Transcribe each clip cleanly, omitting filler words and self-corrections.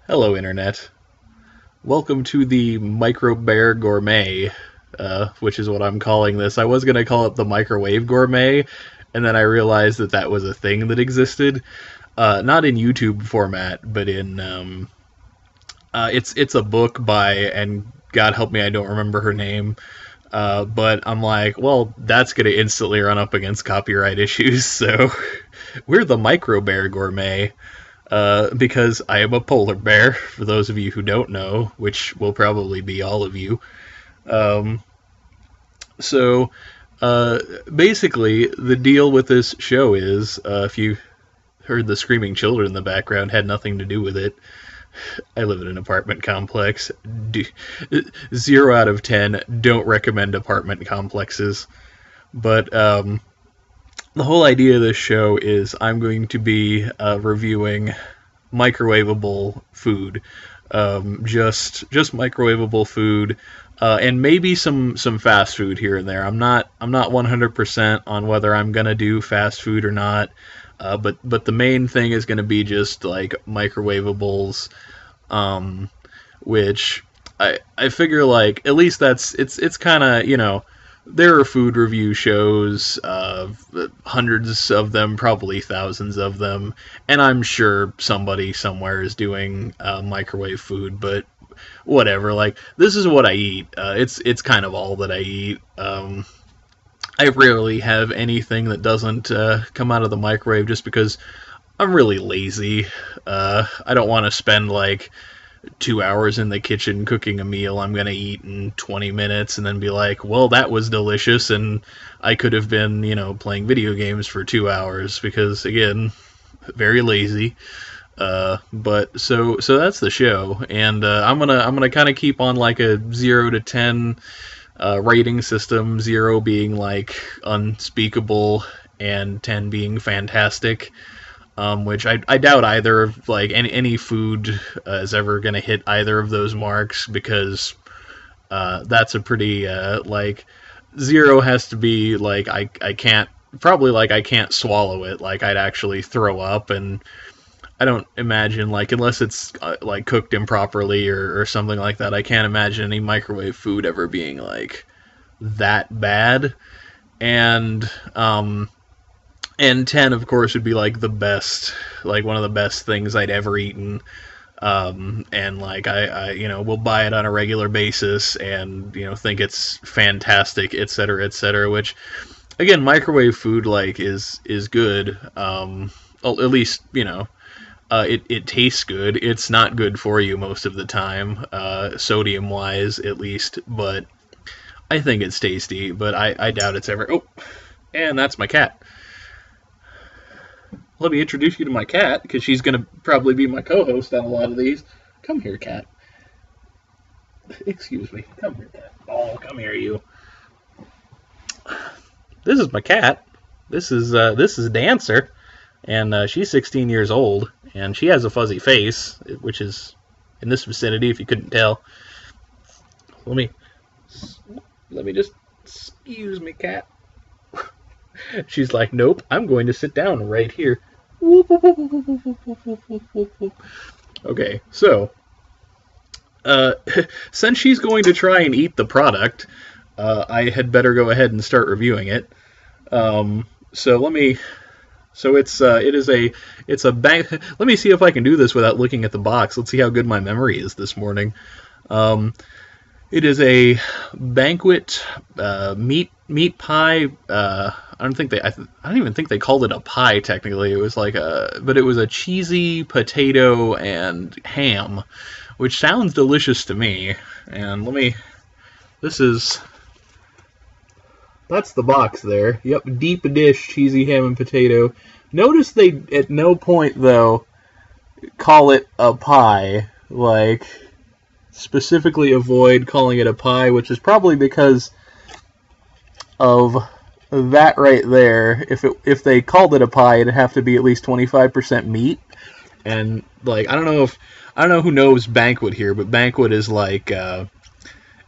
Hello, Internet. Welcome to the Microbear Gourmet, which is what I'm calling this. I was going to call it the Microwave Gourmet, and then I realized that that was a thing that existed. Not in YouTube format, but in it's a book by, and God help me, I don't remember her name. But I'm like, well, that's going to instantly run up against copyright issues, so we're the Microbear Gourmet. Because I am a polar bear, for those of you who don't know, which will probably be all of you. Um, so, basically, the deal with this show is, if you heard the screaming children in the background, had nothing to do with it. I live in an apartment complex. 0 out of 10, don't recommend apartment complexes. But, the whole idea of this show is I'm going to be reviewing microwavable food, just microwavable food, and maybe some fast food here and there. I'm not 100% on whether I'm gonna do fast food or not, but the main thing is gonna be just like microwavables, which I figure like at least it's kind of there are food review shows, hundreds of them, probably thousands of them, and I'm sure somebody somewhere is doing microwave food, but whatever. Like, this is what I eat. It's kind of all that I eat. I rarely have anything that doesn't come out of the microwave just because I'm really lazy. I don't want to spend like 2 hours in the kitchen cooking a meal I'm gonna eat in 20 minutes and then be like, well, that was delicious, and I could have been, playing video games for 2 hours because, again, very lazy. But so that's the show, and I'm gonna kind of keep on like a 0 to 10 rating system. 0 being like unspeakable, and 10 being fantastic. Which I doubt either of like any food is ever gonna hit either of those marks, because that's a pretty like 0 has to be like I can't, probably like I can't swallow it, like I'd actually throw up, and I don't imagine, like, unless it's like cooked improperly or something like that, I can't imagine any microwave food ever being like that bad. And 10, of course, would be like the best, like one of the best things I'd ever eaten. And like I will buy it on a regular basis, and think it's fantastic, etc., etc. Which, again, microwave food like is good. At least it tastes good. It's not good for you most of the time, sodium wise at least. But I think it's tasty. But I doubt it's ever. Oh, and that's my cat. Let me introduce you to my cat, because she's going to probably be my co-host on a lot of these. Come here, cat. Excuse me. Come here, cat. Oh, come here, you. This is my cat. This is Dancer, and she's 16 years old, and she has a fuzzy face, which is in this vicinity, if you couldn't tell. Let me just, excuse me, cat. She's like, nope, I'm going to sit down right here. Okay, so, since she's going to try and eat the product, I had better go ahead and start reviewing it. It's a bank. Let me see if I can do this without looking at the box. Let's see how good my memory is this morning. It is a Banquet meat pie. I don't even think they called it a pie technically. It was like but it was a cheesy potato and ham, which sounds delicious to me. And that's the box there. Yep, deep dish cheesy ham and potato. Notice they at no point though call it a pie. Like, specifically avoid calling it a pie, which is probably because of that right there. If they called it a pie, it'd have to be at least 25% meat. And like, I don't know who knows Banquet here, but Banquet is like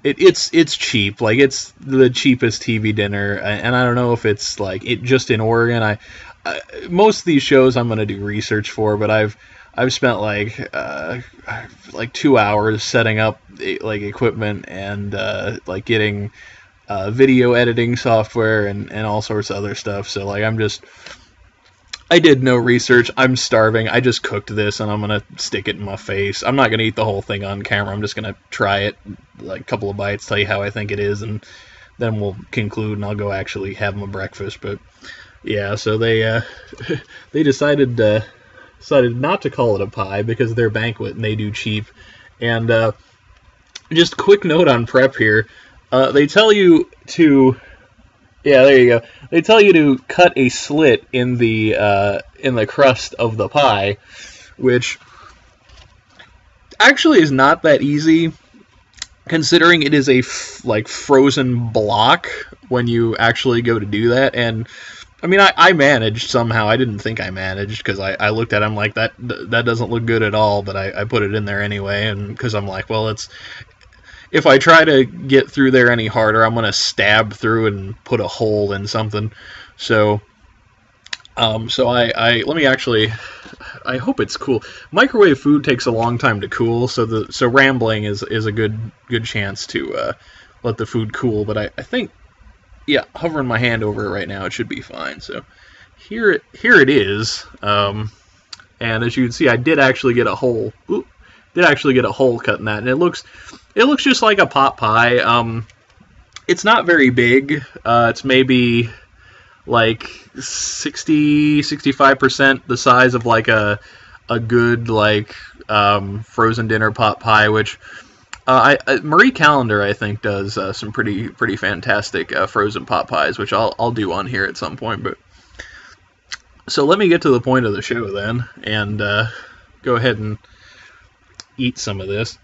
it's cheap. Like, it's the cheapest TV dinner, and I don't know if it's like it just in Oregon. most of these shows I'm going to do research for, but I've spent like 2 hours setting up like equipment and like getting video editing software and all sorts of other stuff. So like I did no research. I'm starving. I just cooked this and I'm gonna stick it in my face. I'm not gonna eat the whole thing on camera. I'm just gonna try it, like a couple of bites, tell you how I think it is, and then we'll conclude and I'll go actually have my breakfast. But yeah, so they they decided not to call it a pie because they're Banquet and they do cheap. And just quick note on prep here. They tell you to, yeah, there you go. They tell you to cut a slit in the crust of the pie, which actually is not that easy, considering it is a like frozen block when you actually go to do that. And I mean, I managed somehow. I didn't think I managed because I looked at it, I'm like, that doesn't look good at all, but I put it in there anyway, and because I'm like, well, if I try to get through there any harder, I'm going to stab through and put a hole in something. So I let me actually, I hope it's cool. Microwave food takes a long time to cool, so rambling is a good chance to let the food cool. But I think, yeah, hovering my hand over it right now, it should be fine. So here it is. And as you can see, I did actually get a hole. Did actually get a hole cut in that, and it looks just like a pot pie. It's not very big. It's maybe like 65% the size of like a good like frozen dinner pot pie, which Marie Callender I think does some pretty fantastic frozen pot pies, which I'll do on here at some point. But so let me get to the point of the show then, and go ahead and eat some of this.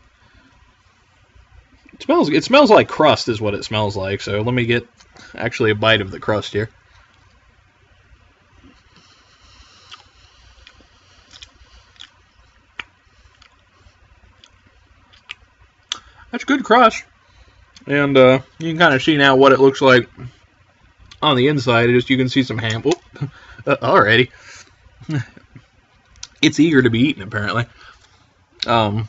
It smells like crust is what it smells like, so let me get actually a bite of the crust here. That's good crust. And you can kind of see now what it looks like on the inside. You can see some ham. Alrighty. It's eager to be eaten, apparently. There's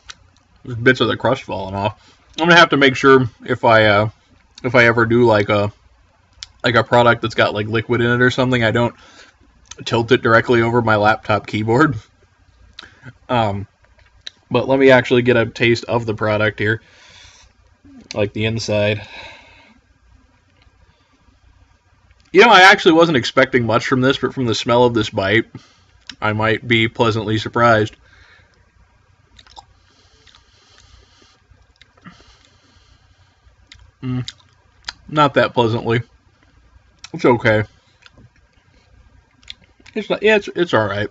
bits of the crust falling off. I'm gonna have to make sure if I ever do like a product that's got like liquid in it or something, I don't tilt it directly over my laptop keyboard. But let me actually get a taste of the product here, like the inside. You know, I actually wasn't expecting much from this, but from the smell of this bite, I might be pleasantly surprised. Not that pleasantly. It's okay. It's not. Yeah, it's all right.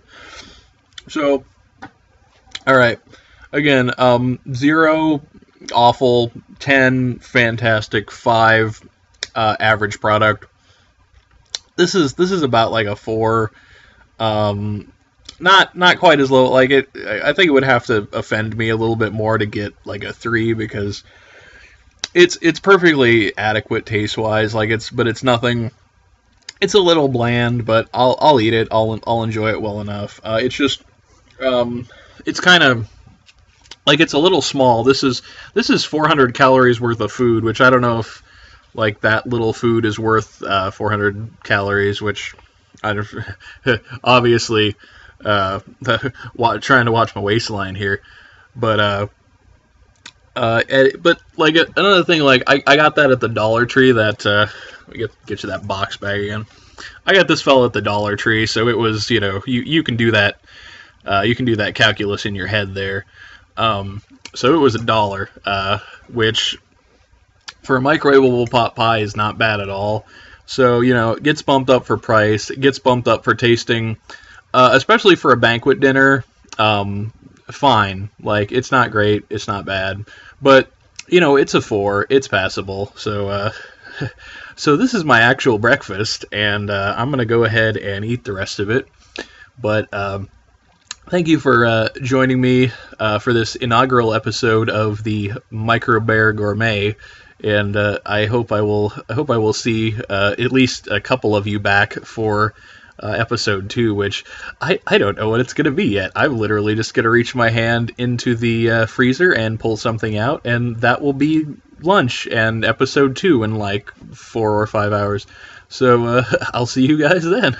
So, all right. Again, 0 awful, 10 fantastic, 5 average product. This is about like a 4. Not quite as low. Like it, I think it would have to offend me a little bit more to get like a 3, because it's perfectly adequate taste wise. Like but it's nothing. It's a little bland, but I'll eat it. I'll enjoy it well enough. It's just it's kind of like, it's a little small. This is 400 calories worth of food, which I don't know if like that little food is worth 400 calories, which I don't obviously trying to watch my waistline here, but like another thing, like I got that at the Dollar Tree. That get you that box bag again. I got this fella at the Dollar Tree, so it was, you can do that. You can do that calculus in your head there. So it was $1, which for a microwavable pot pie is not bad at all. So, it gets bumped up for price. It gets bumped up for tasting, especially for a banquet dinner. Fine. Like, it's not great. It's not bad. But, it's a 4. It's passable. So, so this is my actual breakfast, and I'm going to go ahead and eat the rest of it. But thank you for joining me for this inaugural episode of the Microbear Gourmet, and I hope I will see at least a couple of you back for episode 2, which I don't know what it's going to be yet. I'm literally just going to reach my hand into the freezer and pull something out, and that will be lunch and episode 2 in like 4 or 5 hours. So I'll see you guys then.